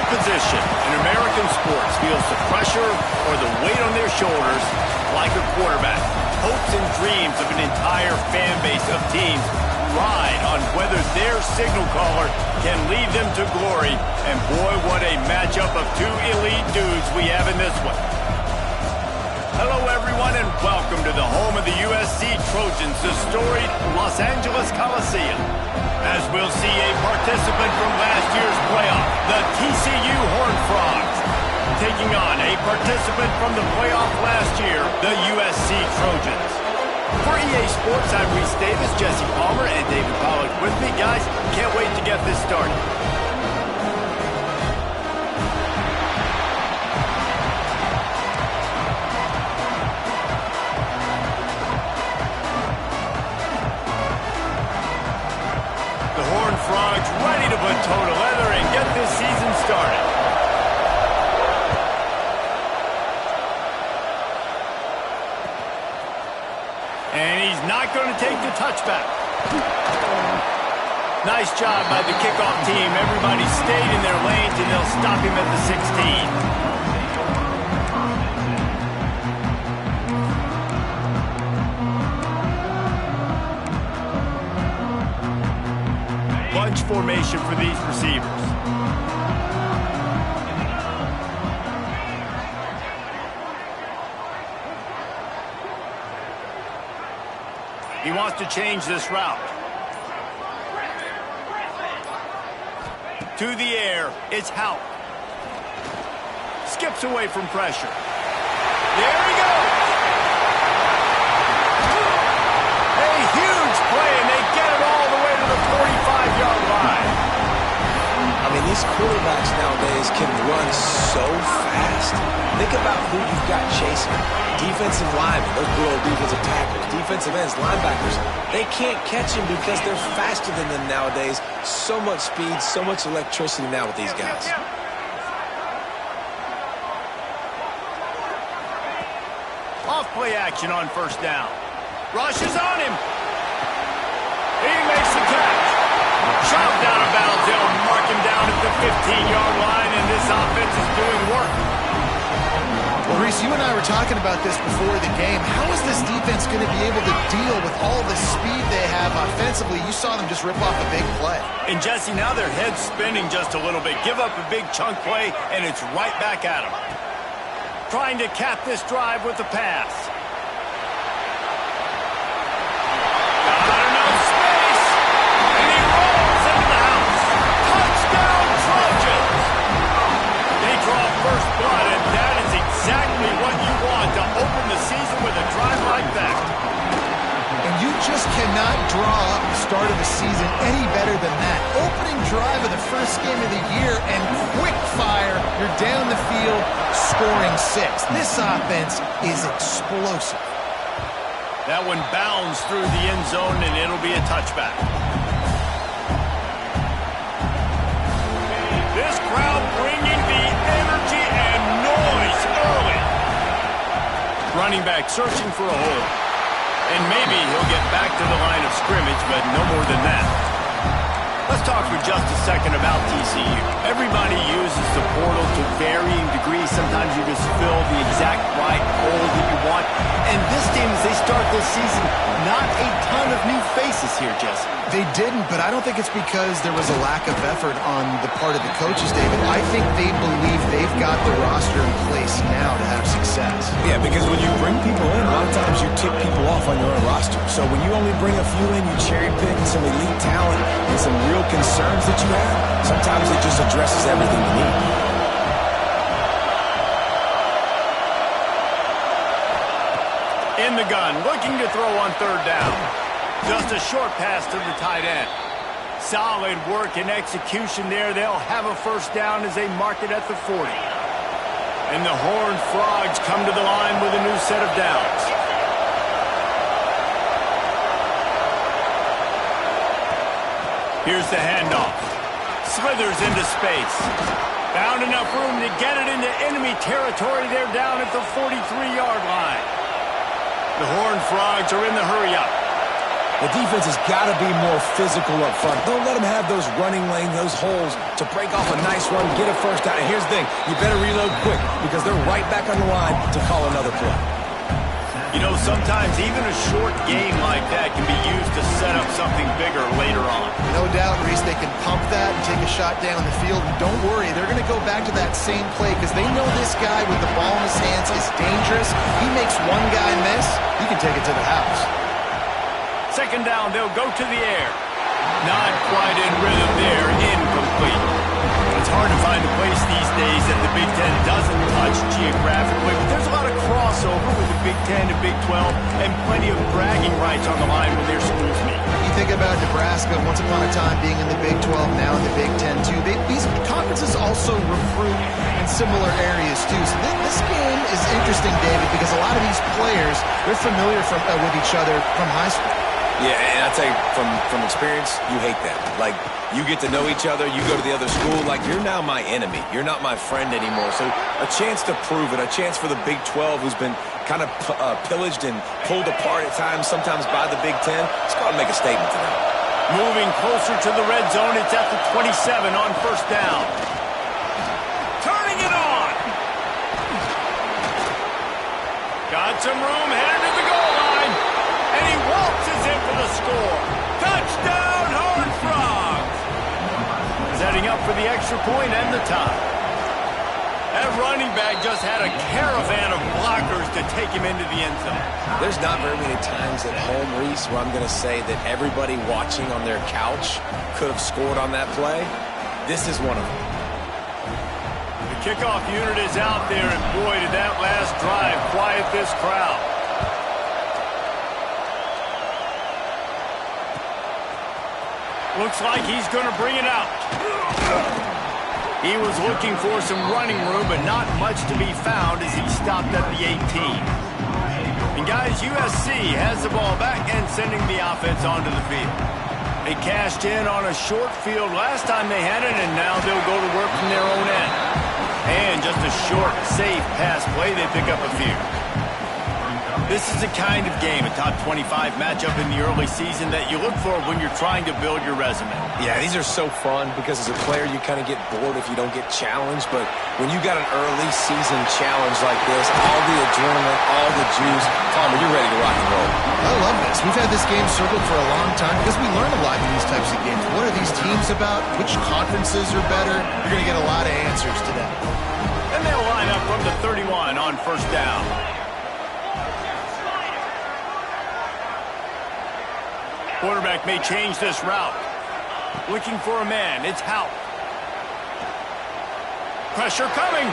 position in American sports feels the pressure or the weight on their shoulders like a quarterback. Hopes and dreams of an entire fan base of teams ride on whether their signal caller can lead them to glory. And boy, what a matchup of two elite dudes we have in this one. Hello, everyone, and welcome to the home of the USC Trojans, the storied Los Angeles Coliseum. As we'll see a participant from last year's playoff, the TCU Horned Frogs, taking on a participant from the playoff last year, the USC Trojans. For EA Sports, I'm Reese Davis, Jesse Palmer, and David Pollack with me. Guys, can't wait to get this started. The Horned Frogs ready to put toe to leather and get this season started. And he's not going to take the touchback. Nice job by the kickoff team. Everybody stayed in their lanes, and they'll stop him at the 16. Bunch formation for these receivers. He wants to change this route. To the air, it's Houck. Skips away from pressure. There he goes! A huge play, and they get it all the way to the 45-yard line. I mean, these quarterbacks nowadays can run so fast. Think about who you've got chasing. Defensive linemen, those good old defensive tackles, defensive ends, linebackers, they can't catch him because they're faster than them nowadays. So much speed, so much electricity now with these guys. Off play action on first down. Rush is on him. He makes the catch. Shoved out of bounds. They'll mark him down at the 15-yard line, and this offense is doing work. Well, Reese, you and I were talking about this before the game. How is this defense going to be able to deal with all the speed they have offensively? You saw them just rip off a big play. And, Jesse, now their head's spinning just a little bit. Give up a big chunk play, and it's right back at them. Trying to cap this drive with the pass. Got enough space, and he rolls into the house. Touchdown, Trojans! They draw first blood, and that is exactly what you want to open the season with a drive like that. And you just cannot draw up the start of the season any better than that. Opening drive of the first game of the year and quick fire. You're down the field scoring 6. This offense is explosive. That one bounds through the end zone, and it'll be a touchback. This crowd bringing the energy and noise early. Running back searching for a hole. And maybe he'll get back to the line of scrimmage, but no more than that. Let's talk for just a second about TCU. Everybody uses the portal to varying degrees. Sometimes you just fill the exact right hole that you want. And this team, as they start this season, not a ton of new faces here, Jesse. They didn't, but I don't think it's because there was a lack of effort on the part of the coaches, David. I think they believe they've got the roster in place now to have success. Yeah, because when you bring people in, a lot of times you tick people off on your own roster. So when you only bring a few in, you cherry pick some elite talent and some real concerns that you have, sometimes it just addresses everything you need. In the gun, looking to throw on third down. Just a short pass to the tight end. Solid work and execution there. They'll have a first down as they mark it at the 40. And the Horned Frogs come to the line with a new set of downs. Here's the handoff. Slithers into space. Found enough room to get it into enemy territory. They're down at the 43-yard line. The Horned Frogs are in the hurry-up. The defense has got to be more physical up front. Don't let them have those running lanes, those holes to break off a nice run, get a first down. And here's the thing, you better reload quick because they're right back on the line to call another play. You know, sometimes even a short game like that can be used to set up something bigger later on. No doubt, Reese, they can pump that and take a shot down the field. And don't worry, they're going to go back to that same play because they know this guy with the ball in his hands is dangerous. He makes one guy miss, he can take it to the house. Second down, they'll go to the air. Not quite in rhythm there, incomplete. It's hard to find a place these days that the Big Ten doesn't touch geographically, but there's a lot of crossover with the Big Ten and Big 12 and plenty of bragging rights on the line when their schools meet. You think about Nebraska, once upon a time being in the Big 12, now in the Big 10 too. These conferences also recruit in similar areas too. So this game is interesting, David, because a lot of these players, they're familiar with each other from high school. Yeah, and I tell you, from experience, you hate that. Like, you get to know each other, you go to the other school, like, you're now my enemy. You're not my friend anymore. So a chance to prove it, a chance for the Big 12, who's been kind of pillaged and pulled apart at times, sometimes by the Big 10. Let's go out and make a statement to them. Moving closer to the red zone, it's at the 27 on first down. Turning it on. Got some room, headed to the goal line. And he waltzes in for the score. Touchdown, Horned Frogs! Setting up for the extra point and the tie. That running back just had a caravan of blockers to take him into the end zone. There's not very many times at home, Reese, where I'm going to say that everybody watching on their couch could have scored on that play. This is one of them. The kickoff unit is out there, and boy, did that last drive quiet this crowd. Looks like he's going to bring it out. He was looking for some running room, but not much to be found as he stopped at the 18. And guys, USC has the ball back and sending the offense onto the field. They cashed in on a short field last time they had it, and now they'll go to work from their own end. And just a short, safe pass play, they pick up a few. This is the kind of game, a top 25 matchup in the early season that you look for when you're trying to build your resume. Yeah, these are so fun because as a player you kind of get bored if you don't get challenged, but when you got an early season challenge like this, all the adrenaline, all the juice, Tom, you're ready to rock and roll. I love this. We've had this game circled for a long time because we learn a lot in these types of games. What are these teams about? Which conferences are better? You're going to get a lot of answers to that. And they'll line up from the 31 on first down. Quarterback may change this route. Looking for a man. It's Houck. Pressure coming.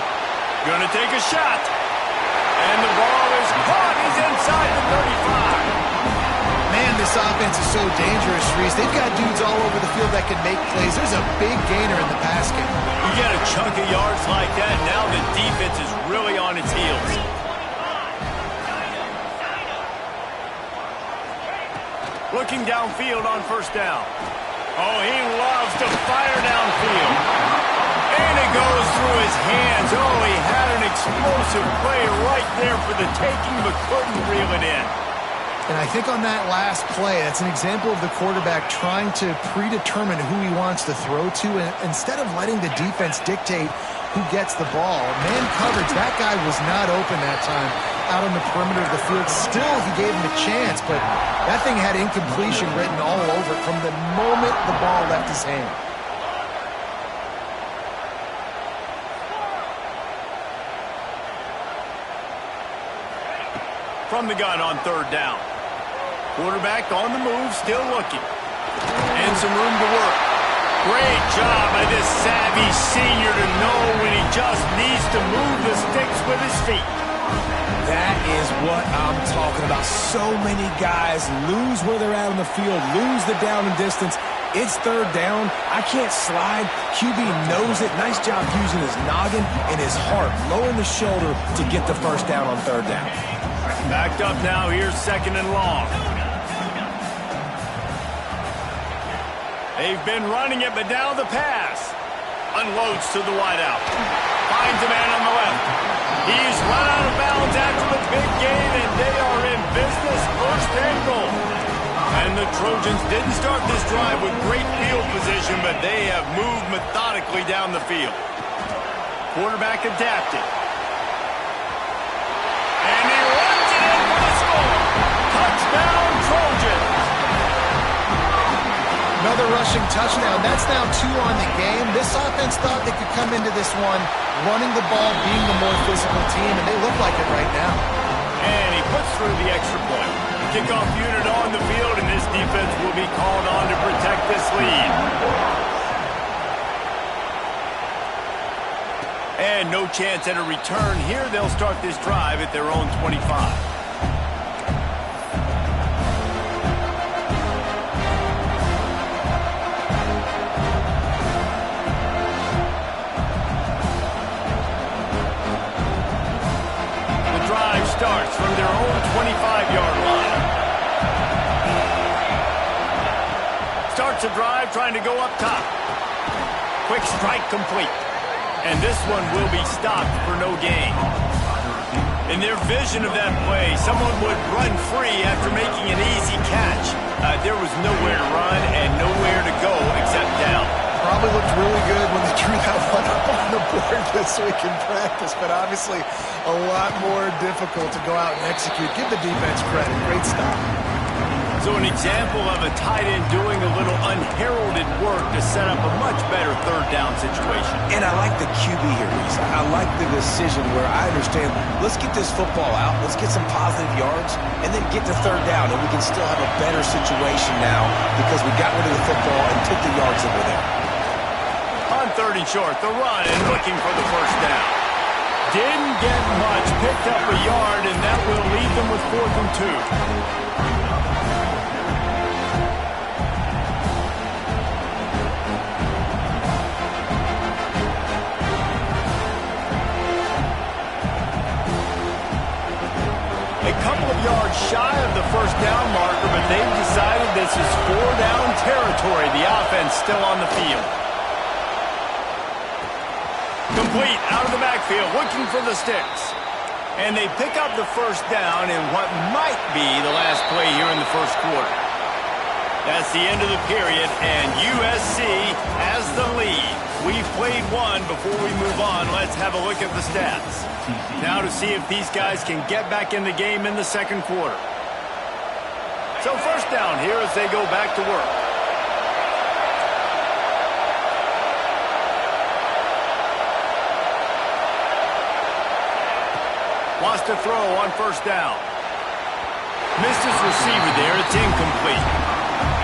Gonna take a shot. And the ball is caught. He's inside the 35. Man, this offense is so dangerous, Reese. They've got dudes all over the field that can make plays. There's a big gainer in the pass game. You get a chunk of yards like that, now the defense is really on its heels. Looking downfield on first down. Oh, he loves to fire downfield. And it goes through his hands. Oh, he had an explosive play right there for the taking, but couldn't reel it in. And I think on that last play, that's an example of the quarterback trying to predetermine who he wants to throw to, and instead of letting the defense dictate who gets the ball. Man coverage, that guy was not open that time out on the perimeter of the field. Still, he gave him a chance, but that thing had incompletion written all over it from the moment the ball left his hand. From the gun on third down. Quarterback on the move, still looking. And some room to work. Great job by this savvy senior to know when he just needs to move the sticks with his feet. That is what I'm talking about. So many guys lose where they're at on the field, lose the down and distance. It's third down. I can't slide. QB knows it. Nice job using his noggin and his heart, lowering the shoulder to get the first down on third down. Backed up now. Here's second and long. They've been running it, but now the pass. Unloads to the wideout. Finds a man on the left. He's run out of bounds after the big gain, and they are in business. First and goal. And And the Trojans didn't start this drive with great field position, but they have moved methodically down the field. Quarterback adapted. And he runs it in for the score. Touchdown, Trojans. Another rushing touchdown. That's now 2 on the game. This offense thought they could come into this one running the ball, being the more physical team, and they look like it right now. And he puts through the extra point. Kickoff unit on the field, and this defense will be called on to protect this lead. And no chance at a return here. They'll start this drive at their own 25. Starts from their own 25-yard line. Starts a drive trying to go up top. Quick strike complete. And this one will be stopped for no gain. In their vision of that play, someone would run free after making an easy catch. There was nowhere to run and nowhere to go except down. Probably looked really good when they drew that one up on the board this week in practice, but obviously a lot more difficult to go out and execute. Give the defense credit. Great stop. So an example of a tight end doing a little unheralded work to set up a much better third down situation. And I like the QB here, Reese. I like the decision where I understand, let's get this football out, let's get some positive yards, and then get to third down, and we can still have a better situation now because we got rid of the football and took the yards that were there. On 3rd and short, the run and looking for the first down. Didn't get much, picked up a yard, and that will leave them with 4th and 2. A couple of yards shy of the first down marker, but they've decided this is 4-down territory. The offense still on the field. Complete out of the backfield, looking for the sticks. And they pick up the first down in what might be the last play here in the first quarter. That's the end of the period, and USC has the lead. We've played one. Before we move on, let's have a look at the stats. Now to see if these guys can get back in the game in the second quarter. So first down here as they go back to work. Lost a throw on first down. Missed his receiver there. It's incomplete.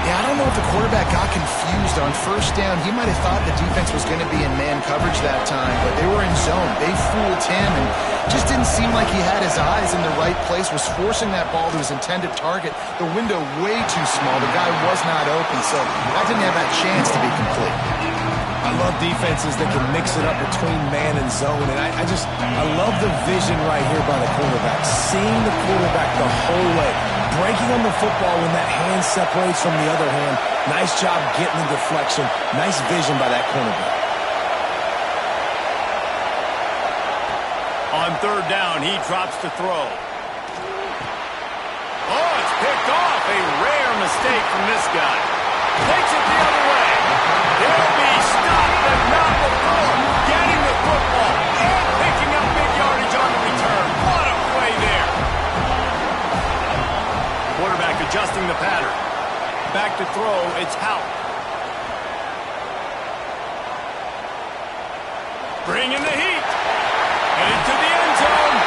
Yeah, I don't know if the quarterback got confused on first down. He might have thought the defense was going to be in man coverage that time, but they were in zone. They fooled him and just didn't seem like he had his eyes in the right place, was forcing that ball to his intended target. The window way too small. The guy was not open, so that didn't have that chance to be complete. I love defenses that can mix it up between man and zone, and I love the vision right here by the quarterback. Seeing the quarterback the whole way, breaking on the football when that hand separates from the other hand. Nice job getting the deflection. Nice vision by that cornerback. On third down, he drops to throw. Oh, it's picked off. A rare mistake from this guy. Takes it the other way. He'll be stopped, but not before getting the football and picking up big yardage on the return. What a play there. Quarterback adjusting the pattern. Back to throw, it's Houck. Bringing the heat. Headed to the end zone.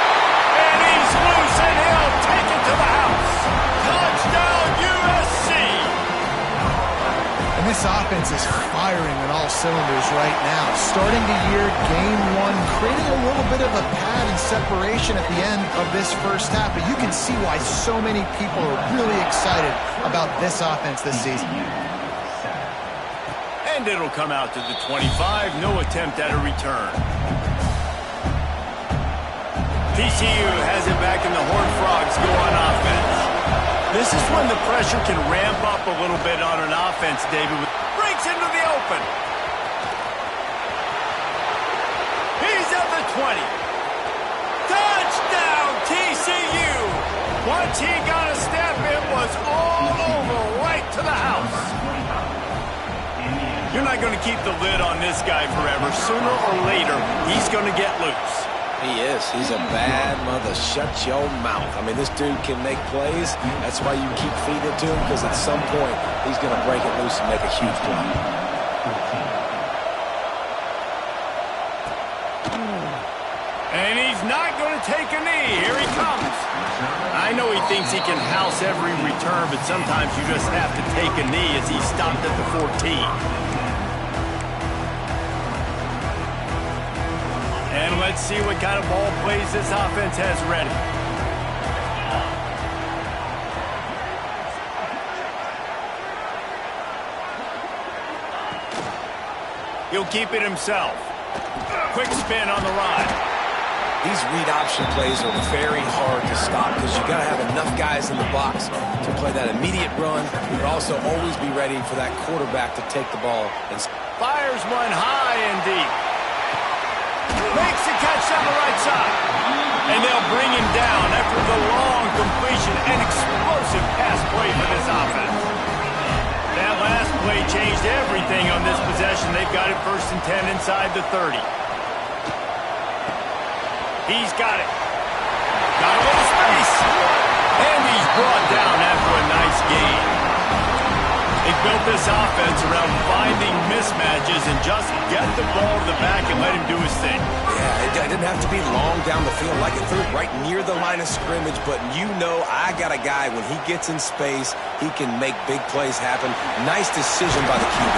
And he's loose, and he'll take it to the house. Touchdown, USC. And this offense is firing on all cylinders right now. Starting the year, game one, creating a little bit of a pad and separation at the end of this first half. But you can see why so many people are really excited about this offense this season. And it'll come out to the 25. No attempt at a return. TCU has it back, and the Horned Frogs go on offense. This is when the pressure can ramp up a little bit on an offense, David. Breaks into the open. He's at the 20. Touchdown, TCU. Once he got a step, it was all over right You're not going to keep the lid on this guy forever. Sooner or later, he's going to get loose. He is. He's a bad mother. Shut your mouth. I mean, this dude can make plays. That's why you keep feeding it to him, because at some point, he's going to break it loose and make a huge play. And he's not going to take a knee. Here he comes. I know he thinks he can house every return, but sometimes you just have to take a knee as he stopped at the 14. And let's see what kind of ball plays this offense has ready. He'll keep it himself. Quick spin on the ride. These read option plays are very hard to stop because you got to have enough guys in the box to play that immediate run, but also always be ready for that quarterback to take the ball and fires one high and deep. Makes the catch on the right side. And they'll bring him down after the long completion and explosive pass play for this offense. That last play changed everything on this possession. They've got it 1st and 10 inside the 30. He's got it. Got a little space. And he's brought down after a nice gain. They built this offense around finding mismatches and just get the ball to the back and let him do his thing. Yeah, it didn't have to be long down the field like it threw it right near the line of scrimmage, but you know I got a guy, when he gets in space, he can make big plays happen. Nice decision by the QB.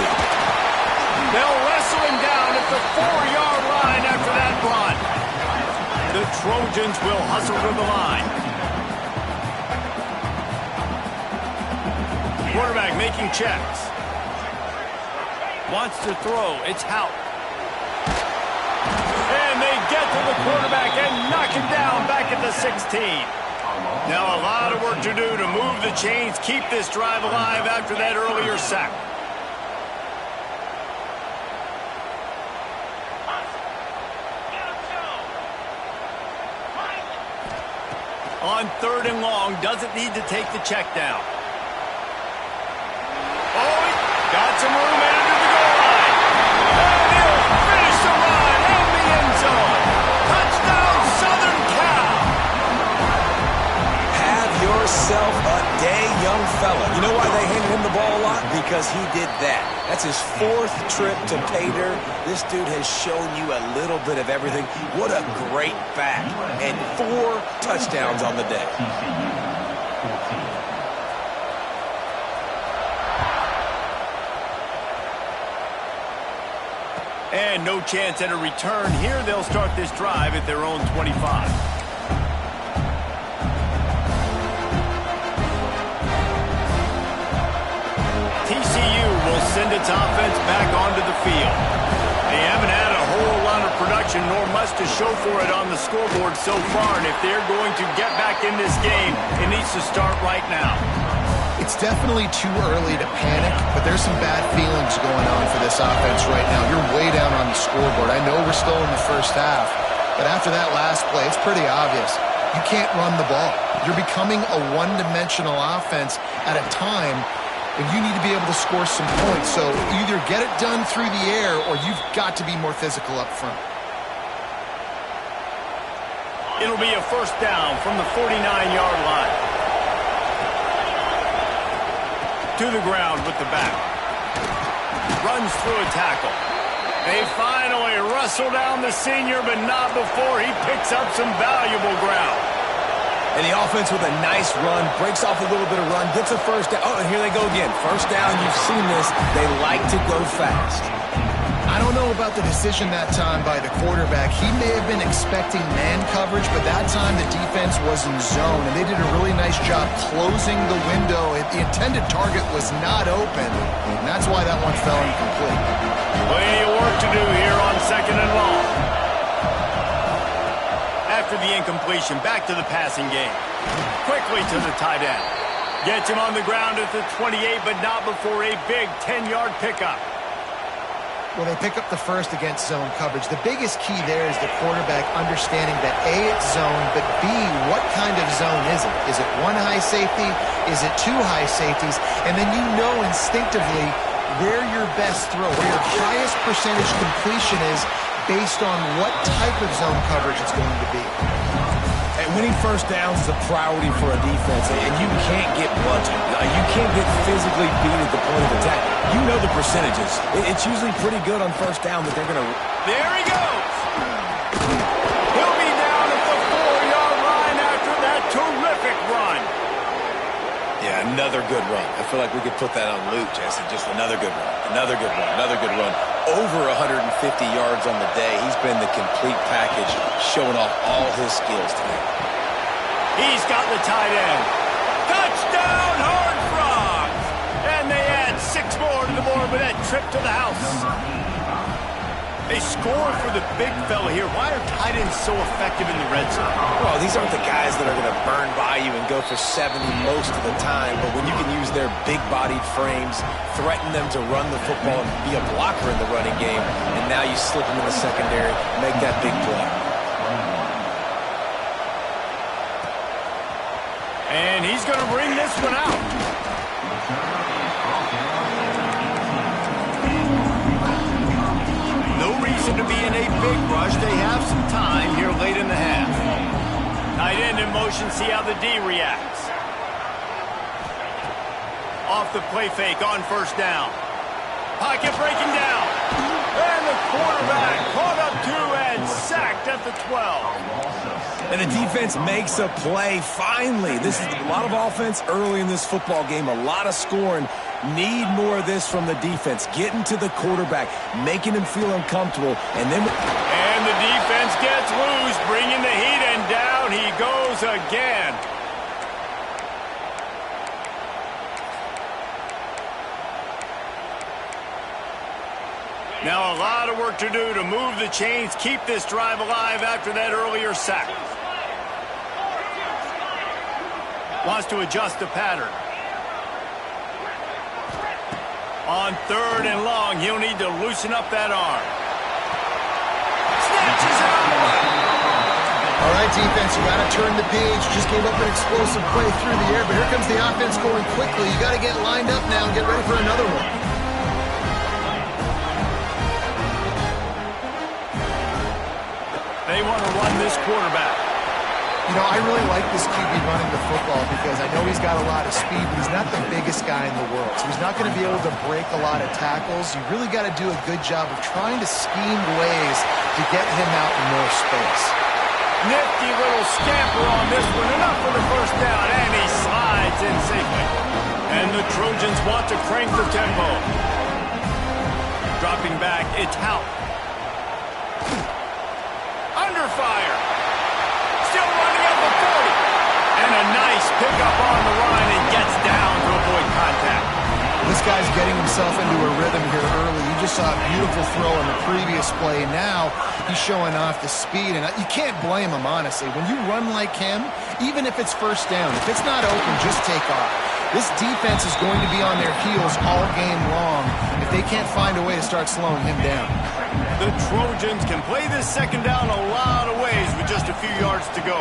They'll wrestle him down at the 4-yard line after that run. The Trojans will hustle to the line. Quarterback making checks. Wants to throw. It's Houck. And they get to the quarterback and knock him down back at the 16. Now a lot of work to do to move the chains, keep this drive alive after that earlier sack. On 3rd and long, doesn't need to take the check down. Got some room under the goal line. And he'll finish the run in the end zone. Touchdown, Southern Cal. Have yourself a day, young fella. You know why they handed him the ball a lot? Because he did that. That's his 4th trip to pay dirt. This dude has shown you a little bit of everything. What a great back. And 4 touchdowns on the day. And no chance at a return here. They'll start this drive at their own 25. TCU will send its offense back onto the field. They haven't had a whole lot of production, nor much to show for it on the scoreboard so far. And if they're going to get back in this game, it needs to start right now. It's definitely too early to panic, but there's some bad feelings going on for this offense right now. You're way down on the scoreboard. I know we're still in the first half, but after that last play, it's pretty obvious. You can't run the ball. You're becoming a one-dimensional offense at a time when you need to be able to score some points. So either get it done through the air or you've got to be more physical up front. It'll be a 1st down from the 49-yard line. To the ground with the back. Runs through a tackle. They finally wrestle down the senior, but not before he picks up some valuable ground. And the offense with a nice run, breaks off a little bit of run, gets a 1st down. Oh, and here they go again. 1st down, you've seen this. They like to go fast. I don't know about the decision that time by the quarterback. He may have been expecting man coverage, but that time the defense was in zone, and they did a really nice job closing the window. The intended target was not open, and that's why that one fell incomplete. Plenty of work to do here on 2nd and long. After the incompletion, back to the passing game. Quickly to the tight end. Gets him on the ground at the 28, but not before a big 10-yard pickup. Well, they pick up the 1st against zone coverage. The biggest key there is the quarterback understanding that A, it's zone, but B, what kind of zone is it? Is it 1 high safety? Is it 2 high safeties? And then you know instinctively where your best throw, where your highest percentage completion is based on what type of zone coverage it's going to be. And winning first downs is a priority for a defense, and you can't get bludgeoned. You can't get physically beat at the point of attack. You know the percentages. It's usually pretty good on first down that they're going to... There he goes! He'll be down at the 4-yard line after that terrific run. Yeah, another good run. I feel like we could put that on loop, Jesse. Just another good run. Another good run. Another good run. Over 150 yards on the day. He's been the complete package, showing off all his skills today. He's got the tight end. Touchdown, Horned Frogs! And they add 6 more to the board with that trip to the house. They score for the big fella here. Why are tight ends so effective in the red zone? Well, these aren't the guys that are going to burn by you and go for 70 most of the time, but when you can use their big-bodied frames, threaten them to run the football and be a blocker in the running game, and now you slip them in the secondary, make that big play. And he's going to bring this one out. No reason to be in a big rush. They have some time here late in the half. Tight end in motion, see how the D reacts. Off the play fake on first down. Pocket breaking down. And the quarterback caught up 2 and sacked at the 12. And the defense makes a play, finally. This is a lot of offense early in this football game, a lot of scoring. Need more of this from the defense. Getting to the quarterback, making him feel uncomfortable, and then... And the defense gets loose, bringing the heat, and down he goes again. Now a lot of work to do to move the chains, keep this drive alive after that earlier sack. Wants to adjust the pattern. On 3rd and long, he'll need to loosen up that arm. Snatches it out of the way. All right, defense, you got to turn the page. Just gave up an explosive play through the air, but here comes the offense going quickly. You got to get lined up now and get ready for another one. They want to run this quarterback. You know, I really like this QB running the football because I know he's got a lot of speed, but he's not the biggest guy in the world. So he's not going to be able to break a lot of tackles. You really got to do a good job of trying to scheme ways to get him out in more space. Nifty little scamper on this one. Enough for the first down, and he slides in safely. And the Trojans want to crank the tempo. Dropping back, it's Hout. Under fire. Still running up the 40. And a nice pickup on the run and gets down to avoid contact. This guy's getting himself into a rhythm here early. You just saw a beautiful throw on the previous play. Now he's showing off the speed, and you can't blame him, honestly. When you run like him, even if it's first down, if it's not open, just take off. This defense is going to be on their heels all game long if they can't find a way to start slowing him down. The Trojans can play this second down a lot of ways with just a few yards to go.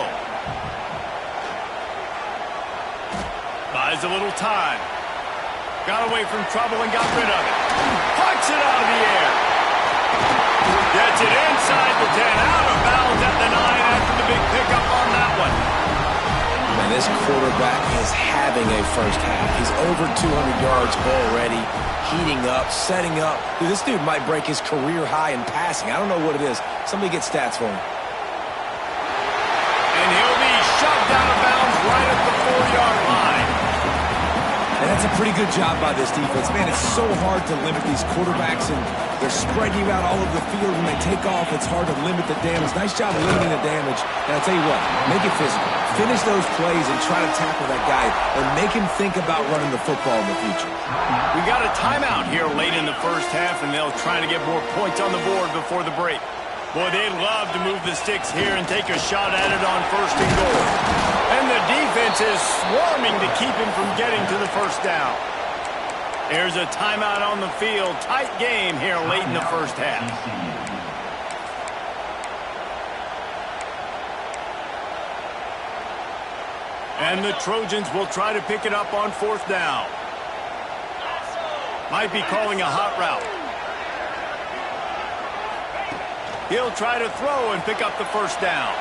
Buys a little time. Got away from trouble and got rid of it. Pucks it out of the air. Gets it inside the 10, out of bounds at the 9 after the big pickup on that one. Man, this quarterback is having a first half. He's over 200 yards already, heating up, setting up. Dude, this dude might break his career high in passing. I don't know what it is. Somebody get stats for him. And he'll be shoved out of bounds right at the 4-yard line. And that's a pretty good job by this defense. Man, it's so hard to limit these quarterbacks, and they're spreading you out all over the field. When they take off, it's hard to limit the damage. Nice job of limiting the damage. And I'll tell you what, make it physical. Finish those plays and try to tackle that guy and make him think about running the football in the future. We got a timeout here late in the first half, and they'll try to get more points on the board before the break. Boy, they'd love to move the sticks here and take a shot at it on 1st and goal. And the defense is swarming to keep him from getting to the first down. There's a timeout on the field. Tight game here late in the first half. And the Trojans will try to pick it up on 4th down. Might be calling a hot route. He'll try to throw and pick up the first down.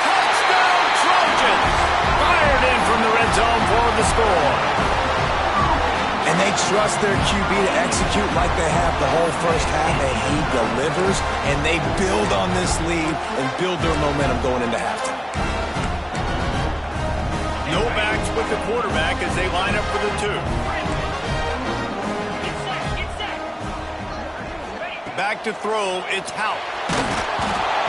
Touchdown Trojans! Fired in from the red zone for the score. And they trust their QB to execute like they have the whole first half, and he delivers, and they build on this lead and build their momentum going into halftime. No backs with the quarterback as they line up for the 2. Back to throw, it's Hout.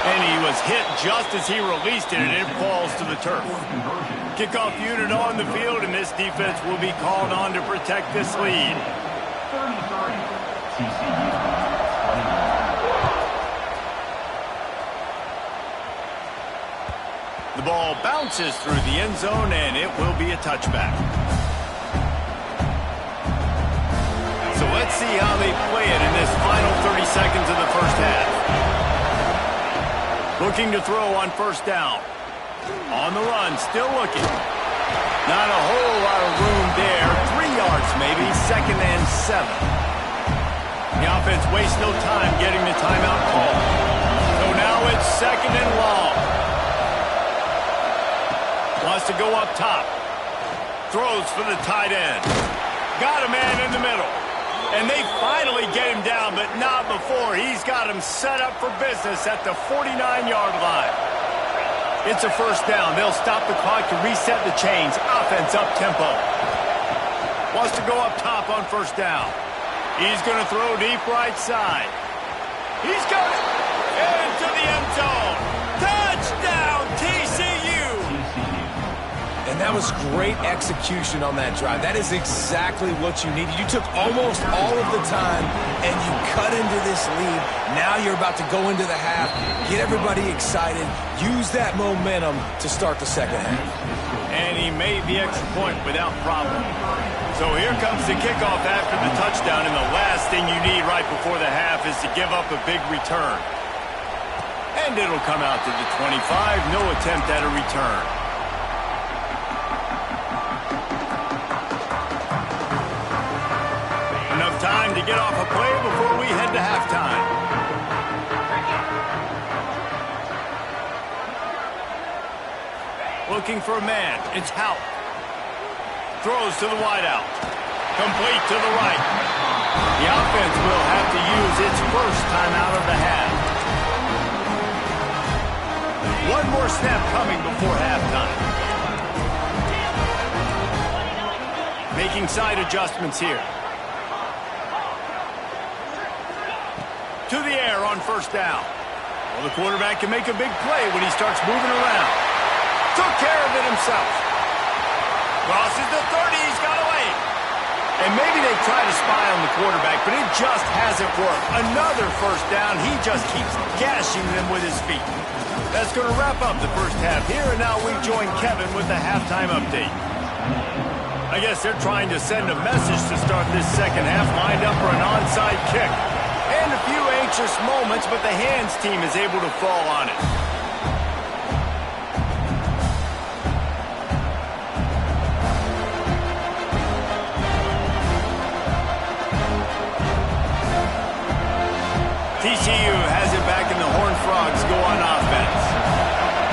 And he was hit just as he released it, and it falls to the turf. Kickoff unit on the field, and this defense will be called on to protect this lead. The ball bounces through the end zone, and it will be a touchback. So let's see how they play it in this final 30 seconds of the first half. Looking to throw on first down. On the run, still looking. Not a whole lot of room there. 3 yards maybe, 2nd and 7. The offense wastes no time getting the timeout call. So now it's 2nd and long. Wants to go up top. Throws for the tight end. Got a man in the middle. And they finally get him down, but not before. He's got him set up for business at the 49-yard line. It's a first down. They'll stop the clock to reset the chains. Offense up-tempo. Wants to go up top on first down. He's going to throw deep right side. He's got it. Into the end zone. Touchdown, TCU. And that was great execution on that drive. That is exactly what you needed. You took almost all of the time, and you cut into this lead. Now you're about to go into the half, get everybody excited, use that momentum to start the second half. And he made the extra point without problem. So here comes the kickoff after the touchdown, and the last thing you need right before the half is to give up a big return. And it'll come out to the 25, no attempt at a return. Enough time to get off a play before we head to halftime. Looking for a man. It's Hout. Throws to the wideout. Complete to the right. The offense will have to use its first timeout of the half. One more snap coming before halftime. Making side adjustments here. To the air on first down. Well, the quarterback can make a big play when he starts moving around. Took care of it himself. Crosses the 30, he's got away. And maybe they try to spy on the quarterback, but it just hasn't worked. Another first down, he just keeps gashing them with his feet. That's going to wrap up the first half here, and now we join Kevin with the halftime update. I guess they're trying to send a message to start this second half, lined up for an onside kick. And a few anxious moments, but the hands team is able to fall on it. TCU has it back in the Horned Frogs go on offense.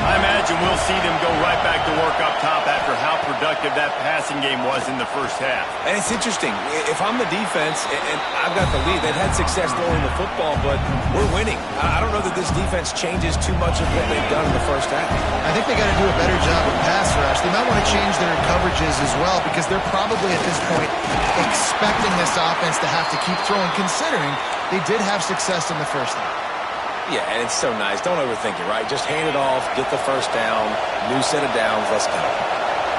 I imagine we'll see them go right back to work up top after how productive that passing game was in the first half. And it's interesting. If I'm the defense and I've got the lead, they've had success throwing the football, but we're winning. I don't know that this defense changes too much of what they've done in the first half. I think they got to do a better job of pass rush. They might want to change their coverages as well because they're probably at this point expecting this offense to have to keep throwing, considering they did have success in the first half. Yeah, and it's so nice. Don't overthink it, right? Just hand it off, get the first down, new set of downs, let's go.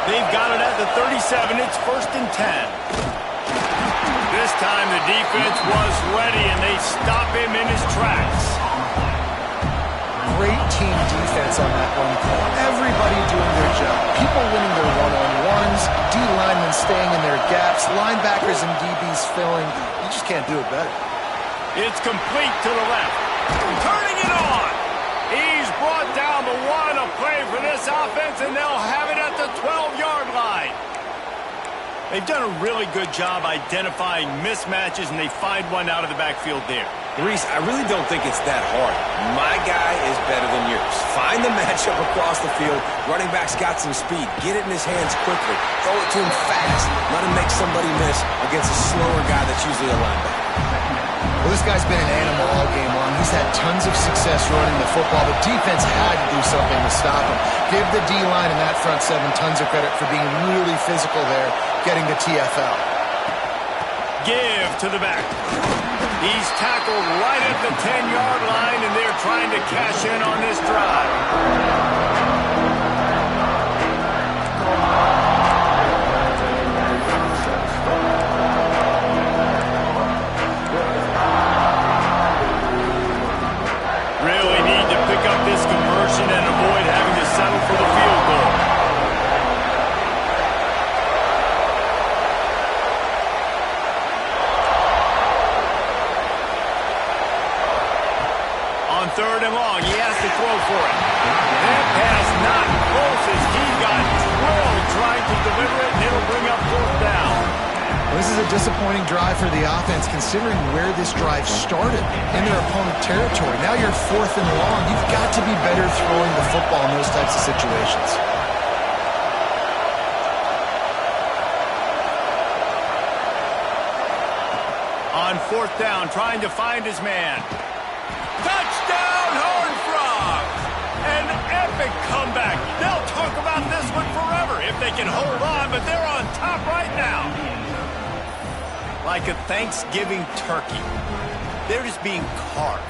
They've got it at the 37. It's 1st and 10. This time the defense was ready, and they stop him in his tracks. Great team defense on that one call. Everybody doing their job. People winning their one-on-ones, D linemen staying in their gaps, linebackers and DBs filling. You just can't do it better. It's complete to the left. Turning it on. He's brought down the one, a play for this offense, and they'll have it at the 12-yard line. They've done a really good job identifying mismatches, and they find one out of the backfield there. Reese, I really don't think it's that hard. My guy is better than yours. Find the matchup across the field. Running back's got some speed. Get it in his hands quickly. Throw it to him fast. Let him make somebody miss against a slower guy that's usually a linebacker. Well, this guy's been an animal all game long. He's had tons of success running the football. The defense had to do something to stop him. Give the D-line and that front seven tons of credit for being really physical there, getting the TFL. Give to the back. He's tackled right at the 10-yard line, and they're trying to cash in on this drive. Really need to pick up this conversion and avoid having to settle for the field goal. On 3rd and long, he has to throw for it. That pass not close as he got drilled trying to deliver it, and it'll bring up 4th down. Well, this is a disappointing drive for the offense, considering where this drive started, in their opponent territory. Now you're 4th and long. You've got to be better throwing the football in those types of situations. On 4th down, trying to find his man. Touchdown, Horned Frogs! An epic comeback. They'll talk about this one forever if they can hold on, but they're on top right now. Like a Thanksgiving turkey, they're just being carved.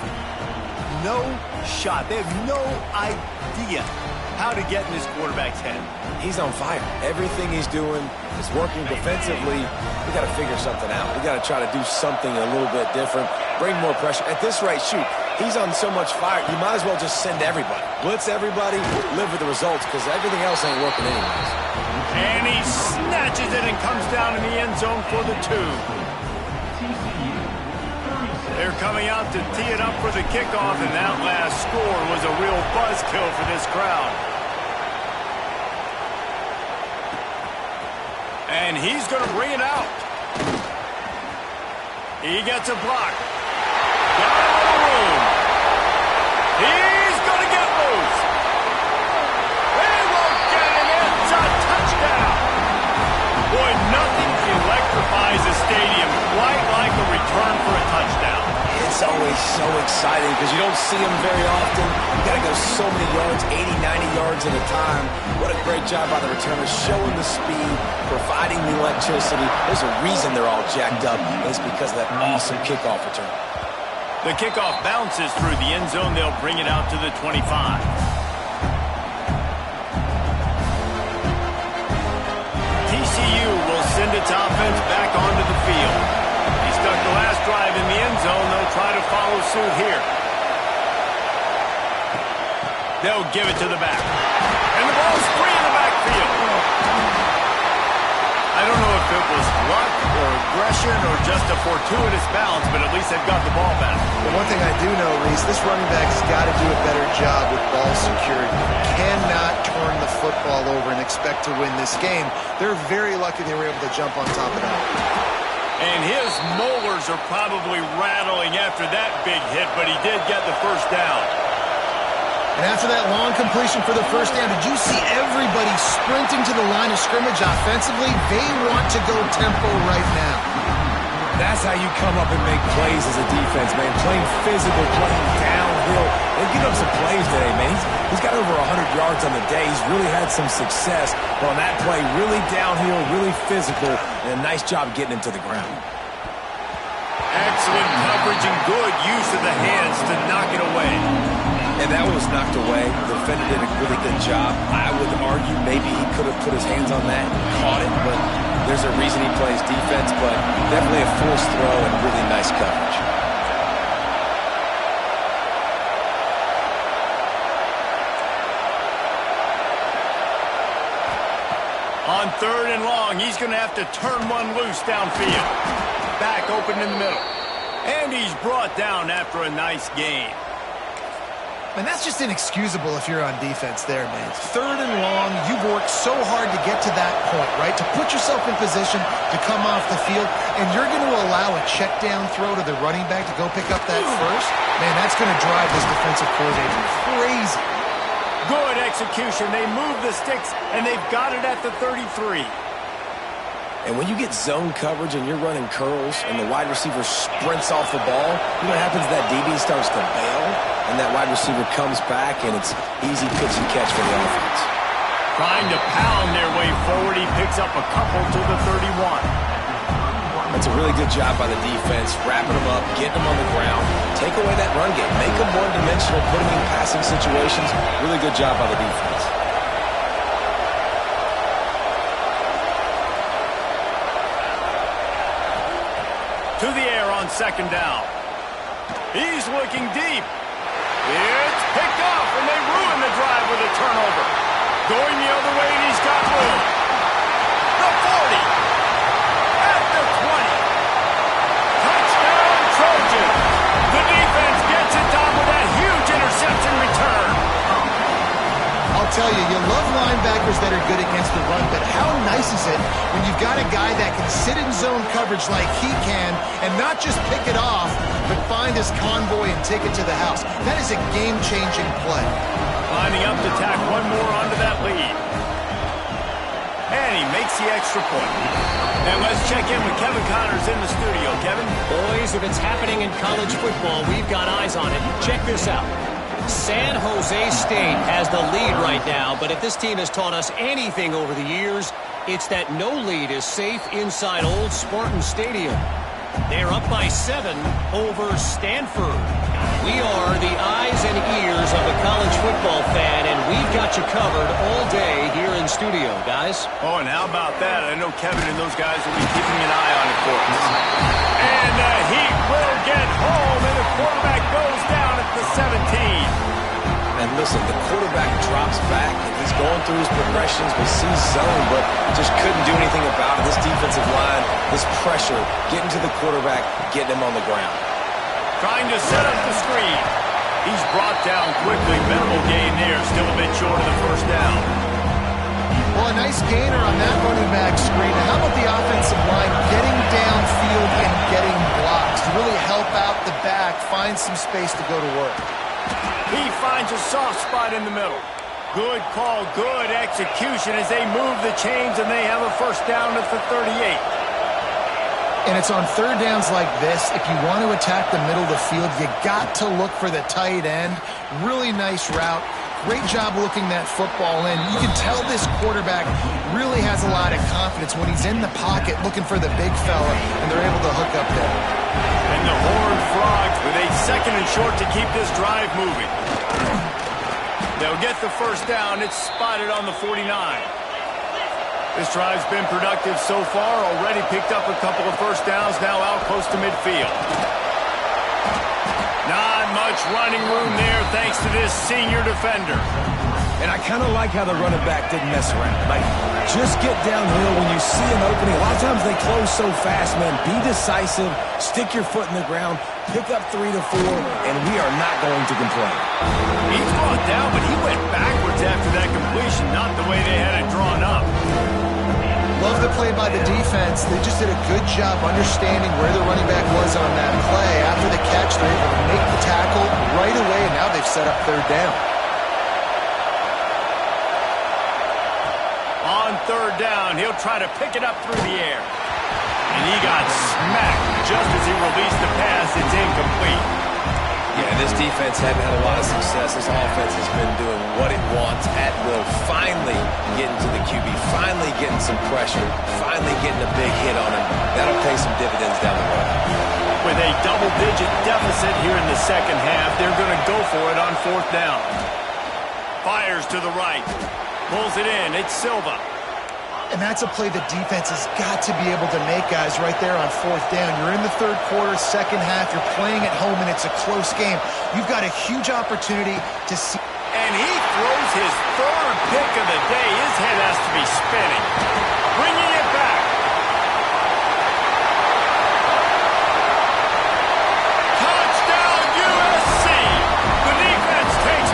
No shot. They have no idea how to get in this quarterback's head. He's on fire. Everything he's doing is working defensively. We got to figure something out. We got to try to do something a little bit different. Bring more pressure. At this rate, shoot, he's on so much fire, you might as well just send everybody. Blitz everybody, live with the results, because everything else ain't working anyways. And he snatches it and comes down in the end zone for the 2. They're coming out to tee it up for the kickoff, and that last score was a real buzzkill for this crowd. And he's going to bring it out. He gets a block. Got a little room. He's going to get loose. They won't get him. It's a touchdown. Boy, nothing electrifies a stadium quite like a return for a touchdown. It's always so exciting because you don't see them very often. You got to go so many yards, 80, 90 yards at a time. What a great job by the returners, showing the speed, providing the electricity. There's a reason they're all jacked up, and it's because of that awesome kickoff return. The kickoff bounces through the end zone. They'll bring it out to the 25. TCU will send its offense back onto the field. He stuck the last drive in the end zone. They'll try to follow suit here. They'll give it to the back. And the ball's free in the backfield. I don't know if it was luck or aggression or just a fortuitous bounce, but at least they've got the ball back. But one thing I do know, Reese, this running back has got to do a better job with ball security. Cannot turn the football over and expect to win this game. They're very lucky they were able to jump on top of that. And his molars are probably rattling after that big hit, but he did get the first down. And after that long completion for the first down, did you see everybody sprinting to the line of scrimmage offensively? They want to go tempo right now. That's how you come up and make plays as a defense, man. Playing physical, playing downhill. They've given up some plays today, man. He's got over 100 yards on the day. He's really had some success. But on that play, really downhill, really physical, and a nice job getting him to the ground. Excellent coverage and good use of the hands to knock it away. And that was knocked away. The defender did a really good job. I would argue maybe he could have put his hands on that and caught it, but there's a reason he plays defense, but definitely a forced throw and really nice coverage. On 3rd and long, he's going to have to turn one loose downfield. Back open in the middle. And he's brought down after a nice gain. And that's just inexcusable if you're on defense there, man. 3rd and long, you've worked so hard to get to that point, right? To put yourself in position to come off the field, and you're going to allow a check down throw to the running back to go pick up that first? Man, that's going to drive this defensive coordinator crazy. Good execution. They move the sticks, and they've got it at the 33. And when you get zone coverage and you're running curls and the wide receiver sprints off the ball, you know what happens? That DB starts to bail, and that wide receiver comes back, and it's easy pitch and catch for the offense. Trying to pound their way forward. He picks up a couple to the 31. That's a really good job by the defense, wrapping them up, getting them on the ground, take away that run game, make them one-dimensional, put them in passing situations. Really good job by the defense. To the air on 2nd down. He's looking deep. It's picked off, and they ruin the drive with a turnover. Going the other way, and he's got room. The 40. At the 20. Touchdown, Trojans. The defense gets it done with that huge interception return. I'll tell you, you love linebackers that are good against the run, but how nice is it when you've got a guy that can sit in zone coverage like he can and not just pick it off, but find his convoy and take it to the house. That is a game-changing play. Lining up to tack one more onto that lead. And he makes the extra point. And let's check in with Kevin Connors in the studio. Kevin? Boys, if it's happening in college football, we've got eyes on it. Check this out. San Jose State has the lead right now, but if this team has taught us anything over the years, it's that no lead is safe inside Old Spartan Stadium. They're up by 7 over Stanford. We are the eyes and ears of the college football fan, and we've got you covered all day here in studio, guys. Oh, and how about that? I know Kevin and those guys will be keeping an eye on it for us. And the Heat will get home, and the quarterback goes down at the 17. And listen, the quarterback drops back, and he's going through his progressions. We see zone, but just couldn't do anything about it. This defensive line, this pressure, getting to the quarterback, getting him on the ground. Trying to set up the screen. He's brought down quickly. Minimal gain there. Still a bit short of the first down. Well, a nice gainer on that running back screen. Now, how about the offensive line getting downfield and getting blocks to really help out the back, find some space to go to work? He finds a soft spot in the middle. Good call, good execution as they move the chains, and they have a first down at the 38. And it's on 3rd downs like this. If you want to attack the middle of the field, you got to look for the tight end. Really nice route. Great job looking that football in. You can tell this quarterback really has a lot of confidence when he's in the pocket looking for the big fella, and they're able to hook up there. And the Horned Frogs with a 2nd and short to keep this drive moving. They'll get the first down. It's spotted on the 49. This drive's been productive so far. Already picked up a couple of first downs, now out close to midfield. Not much running room there thanks to this senior defender. And I kind of like how the running back didn't mess around. Like, just get downhill when you see an opening. A lot of times they close so fast, man. Be decisive, stick your foot in the ground, pick up 3 to 4, and we are not going to complain. He's brought down, but he went backwards after that completion, not the way they had it drawn up. Love the play by the defense. They just did a good job understanding where the running back was on that play. After the catch, they're able to make the tackle right away, and now they've set up 3rd down. On 3rd down, he'll try to pick it up through the air. And he got smacked just as he released the pass. It's incomplete. Yeah, this defense hadn't had a lot of success. This offense has been doing what it wants at will. Finally getting to the QB, finally getting some pressure, finally getting a big hit on him. That'll pay some dividends down the road. With a double-digit deficit here in the second half, they're going to go for it on 4th down. Fires to the right. Pulls it in. It's Silva. And that's a play the defense has got to be able to make, guys, right there on 4th down. You're in the 3rd quarter, second half. You're playing at home, and it's a close game. You've got a huge opportunity to see. And he throws his 3rd pick of the day. His head has to be spinning. Bringing it back. Touchdown, USC. The defense takes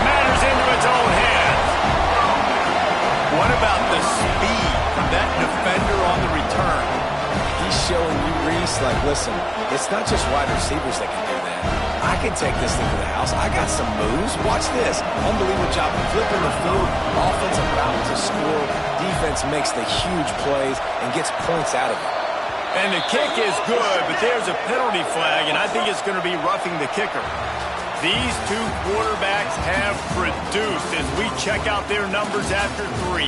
listen, it's not just wide receivers that can do that. I can take this thing to the house. I got some moves. Watch this. Unbelievable job of flipping the field. Offense about to score. Defense makes the huge plays and gets points out of it. And the kick is good, but there's a penalty flag, and I think it's going to be roughing the kicker. These two quarterbacks have produced as we check out their numbers after 3.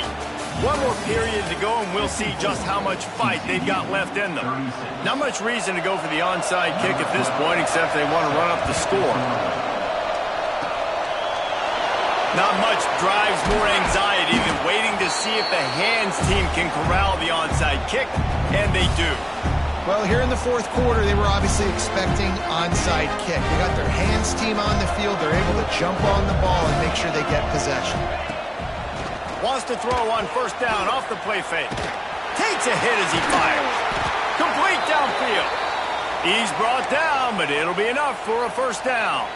One more period to go, and we'll see just how much fight they've got left in them. Not much reason to go for the onside kick at this point, except they want to run up the score. Not much drives more anxiety than waiting to see if the hands team can corral the onside kick, and they do. Well, here in the fourth quarter, they were obviously expecting onside kick. They got their hands team on the field. They're able to jump on the ball and make sure they get possession. Wants to throw on first down off the play fake. Takes a hit as he fires. Complete downfield. He's brought down, but it'll be enough for a first down.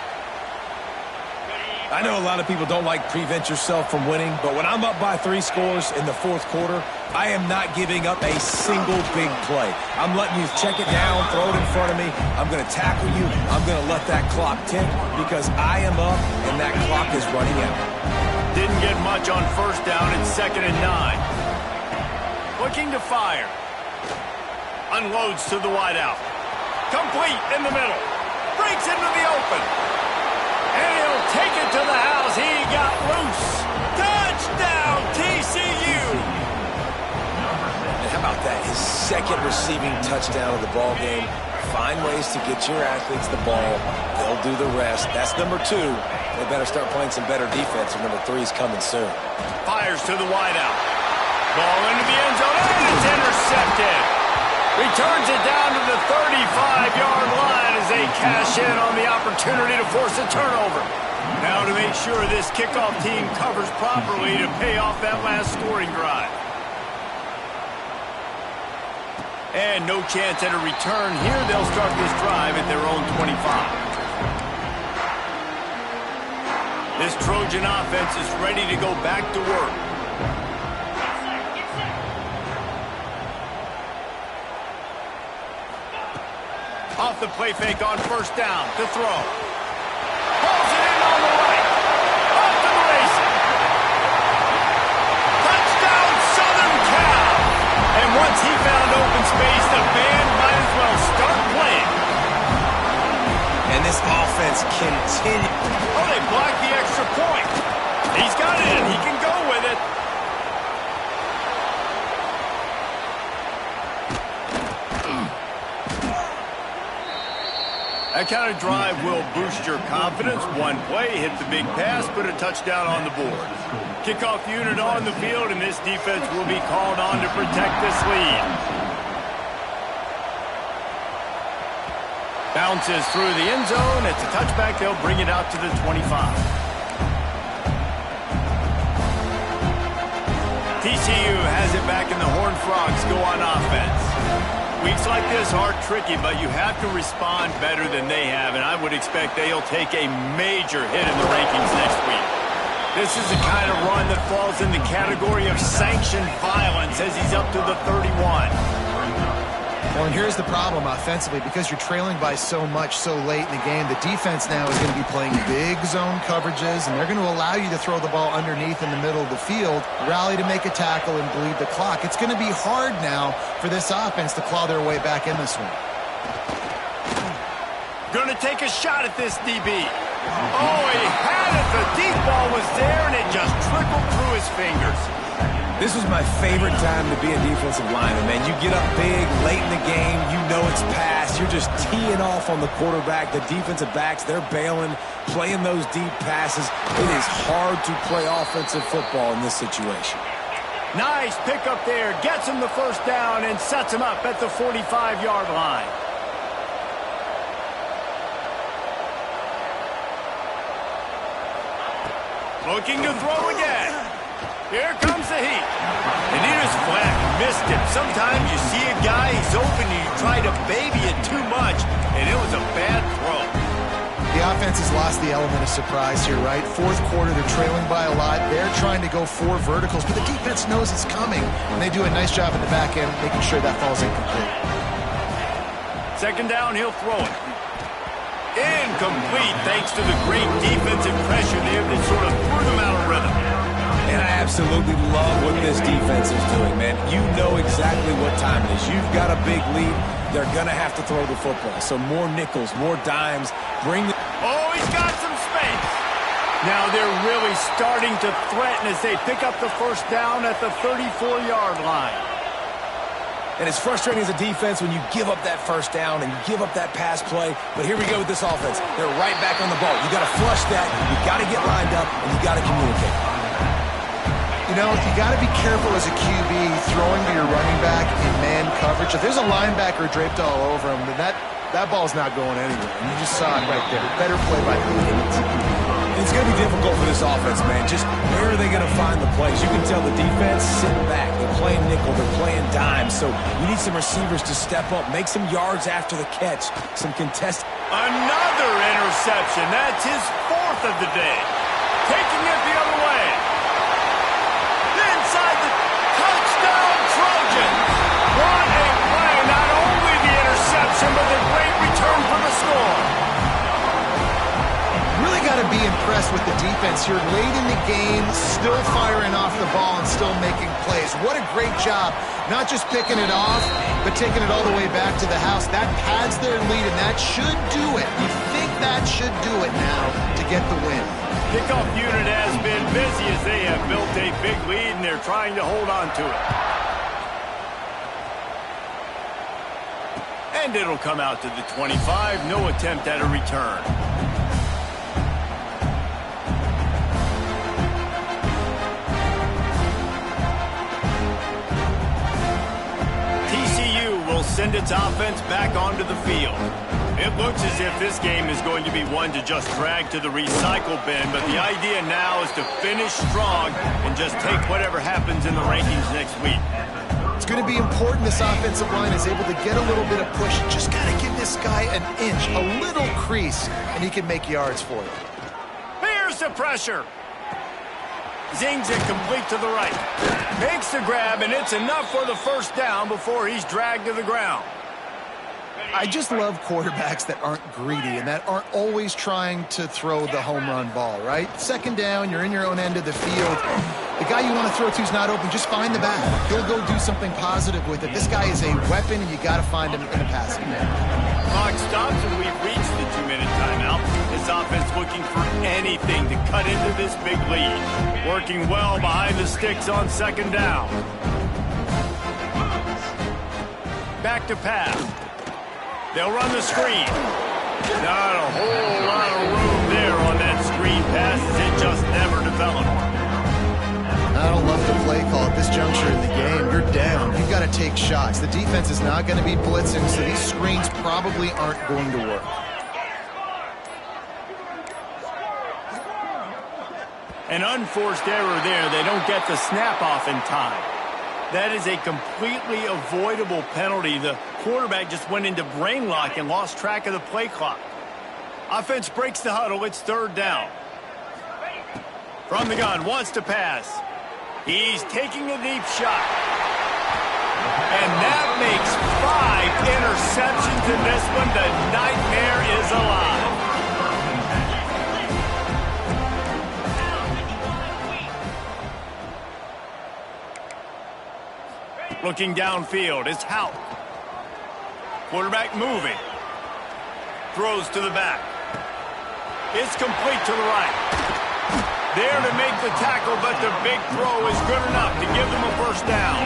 I know a lot of people don't like prevent yourself from winning, but when I'm up by 3 scores in the fourth quarter, I am not giving up a single big play. I'm letting you check it down, throw it in front of me. I'm going to tackle you. I'm going to let that clock tick because I am up and that clock is running out. Didn't get much on first down. It's 2nd and 9. Looking to fire. Unloads to the wideout. Complete in the middle. Breaks into the open. And he'll take it to the house. He got loose. Touchdown, TCU. And how about that? His 2nd receiving touchdown of the ball game. Find ways to get your athletes the ball. They'll do the rest. That's number 2. They better start playing some better defense, or number 3 is coming soon. Fires to the wideout. Ball into the end zone, and it's intercepted. Returns it down to the 35-yard line as they cash in on the opportunity to force a turnover. Now to make sure this kickoff team covers properly to pay off that last scoring drive. And no chance at a return here. They'll start this drive at their own 25. This Trojan offense is ready to go back to work. Off the play fake on first down to throw. Pulls it in on the right. Off to the races. Touchdown, Southern Cal. And once he found open space, the band might as well start playing. And this offense continues. Oh, they blocked the extra point. He's got it, and he can go with it. That kind of drive will boost your confidence. One play, hit the big pass, put a touchdown on the board. Kickoff unit on the field, and this defense will be called on to protect this lead. Bounces through the end zone. It's a touchback. They'll bring it out to the 25. TCU has it back, and the Horned Frogs go on offense. Weeks like this are tricky, but you have to respond better than they have, and I would expect they'll take a major hit in the rankings next week. This is the kind of run that falls in the category of sanctioned violence as he's up to the 31. Well, and here's the problem offensively. Because you're trailing by so much so late in the game, the defense now is going to be playing big zone coverages, and they're going to allow you to throw the ball underneath in the middle of the field, rally to make a tackle, and bleed the clock. It's going to be hard now for this offense to claw their way back in this one. Going to take a shot at this DB. Oh, he had it. The deep ball was there, and it just trickled through his fingers. This was my favorite time to be a defensive lineman, man. You get up big, late in the game, you know it's past. You're just teeing off on the quarterback. The defensive backs, they're bailing, playing those deep passes. It is hard to play offensive football in this situation. Nice pickup there. Gets him the first down and sets him up at the 45-yard line. Looking to throw again. Here comes the heat. And Enos Flack missed him. Sometimes you see a guy, he's open, and you try to baby it too much, and it was a bad throw. The offense has lost the element of surprise here, right? Fourth quarter, they're trailing by a lot. They're trying to go 4 verticals, but the defense knows it's coming, and they do a nice job in the back end making sure that falls incomplete. Second down, he'll throw it. Incomplete thanks to the great defensive pressure there that sort of threw them out of rhythm. And I absolutely love what this defense is doing, man. You know exactly what time it is. You've got a big lead. They're going to have to throw the football. So more nickels, more dimes. Oh, he's got some space. Now they're really starting to threaten as they pick up the first down at the 34-yard line. And it's frustrating as a defense when you give up that first down and you give up that pass play. But here we go with this offense. They're right back on the ball. You got to flush that. You got to get lined up, and you got to communicate. You know, you got to be careful as a QB throwing to your running back in man coverage. If there's a linebacker draped all over him, then that ball's not going anywhere. And you just saw it right there. Better play by the defense. It's going to be difficult for this offense, man. Just where are they going to find the plays? You can tell the defense sitting back. They're playing nickel. They're playing dime. So you need some receivers to step up, make some yards after the catch, some contest. Another interception. That's his fourth of the day. Taking it the other way. Inside the touchdown Trojans. What a play. Not only the interception, but the great return for the score. Really got to be impressed with the defense here. Late in the game, still firing off the ball and still making plays. What a great job. Not just picking it off, but taking it all the way back to the house. That pads their lead, and that should do it. You think that should do it now to get the win. Kickoff unit has been busy as they have built a big lead, and they're trying to hold on to it. And it'll come out to the 25. No attempt at a return. Send its offense back onto the field. It looks as if this game is going to be one to just drag to the recycle bin, but the idea now is to finish strong and just take whatever happens in the rankings next week. It's going to be important this offensive line is able to get a little bit of push. Just got to give this guy an inch, a little crease, and he can make yards for you. Here's the pressure. Zings it complete to the right. Makes the grab, and it's enough for the first down before he's dragged to the ground. I just love quarterbacks that aren't greedy and that aren't always trying to throw the home run ball, right? Second down, you're in your own end of the field. The guy you want to throw to is not open. Just find the back. He'll go do something positive with it. This guy is a weapon, and you got to find him in the passing game. Clock stops, and we've reached the 2-minute timeout. This offense looking for anything to cut into this big lead. Working well behind the sticks on second down. Back to pass. They'll run the screen. Not a whole lot of room there on that screen pass as it just never developed. I don't love the play call at this juncture in the game. You're down. You've got to take shots. The defense is not going to be blitzing, so these screens probably aren't going to work. An unforced error there. They don't get the snap off in time. That is a completely avoidable penalty. The quarterback just went into brain lock and lost track of the play clock. Offense breaks the huddle. It's third down. From the gun, wants to pass. He's taking a deep shot. And that makes 5 interceptions in this one. The nightmare is alive. Looking downfield, it's Houck. Quarterback moving. Throws to the back. It's complete to the right. There to make the tackle, but the big throw is good enough to give them a first down.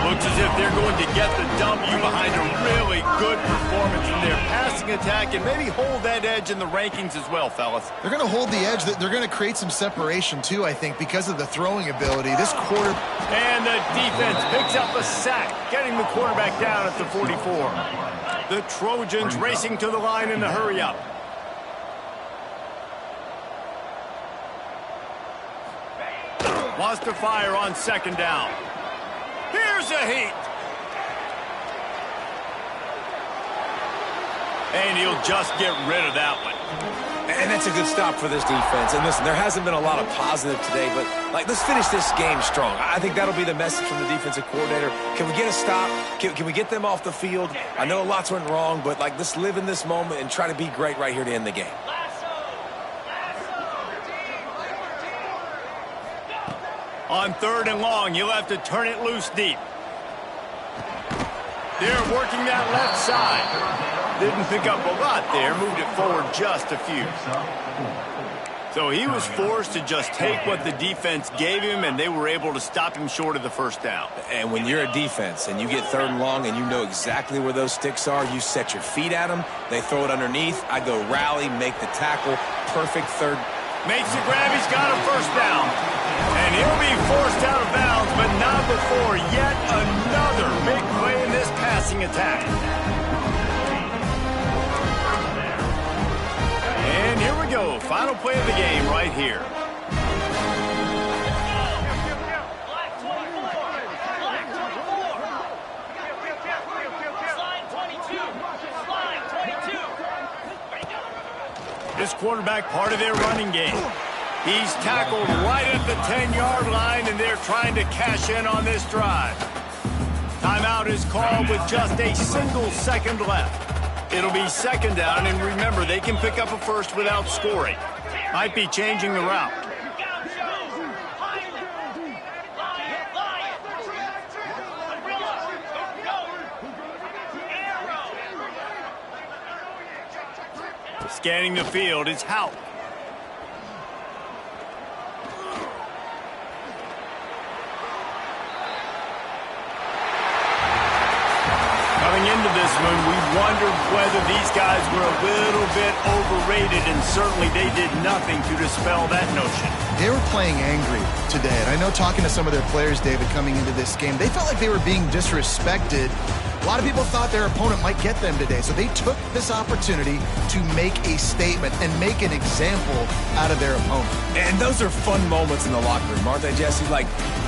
Looks as if they're going to get the W behind a really good performance in their passing attack and maybe hold that edge in the rankings as well, fellas. They're going to hold the edge. They're going to create some separation, too, I think, because of the throwing ability. This quarter... And the defense picks up a sack, getting the quarterback down at the 44. The Trojans racing to the line in the hurry-up. Wants to fire on second down. Here's a heat. And he'll just get rid of that one. And that's a good stop for this defense. And listen, there hasn't been a lot of positive today, but let's finish this game strong. I think that'll be the message from the defensive coordinator. Can we get a stop? Can we get them off the field? I know lots went wrong, but let's live in this moment and try to be great right here to end the game. On 3rd and long, you'll have to turn it loose deep. They're working that left side. Didn't pick up a lot there, moved it forward just a few. So he was forced to just take what the defense gave him, and they were able to stop him short of the first down. And when you're a defense and you get 3rd and long and you know exactly where those sticks are, you set your feet at them, they throw it underneath, I go rally, make the tackle, perfect 3rd. Makes the grab, he's got a first down. And he'll be forced out of bounds, but not before yet another big play in this passing attack. And here we go, final play of the game right here. This quarterback part of their running game. He's tackled right at the 10-yard line, and they're trying to cash in on this drive. Timeout is called with just a single second left. It'll be 2nd down, and remember, they can pick up a first without scoring. Might be changing the route. Scanning the field is Houck. Coming into this one, we wondered whether these guys were a little bit overrated, and certainly they did nothing to dispel that notion. They were playing angry today, and I know talking to some of their players, David, coming into this game, they felt like they were being disrespected. A lot of people thought their opponent might get them today, so they took this opportunity to make a statement and make an example out of their opponent. And those are fun moments in the locker room, aren't they, Jesse?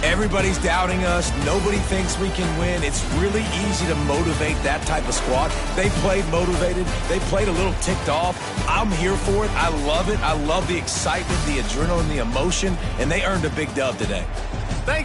Everybody's doubting us. Nobody thinks we can win. It's really easy to motivate that type of squad. They played motivated. They played a little ticked off. I'm here for it. I love it. I love the excitement, the adrenaline, the emotion, and they earned a big dub today.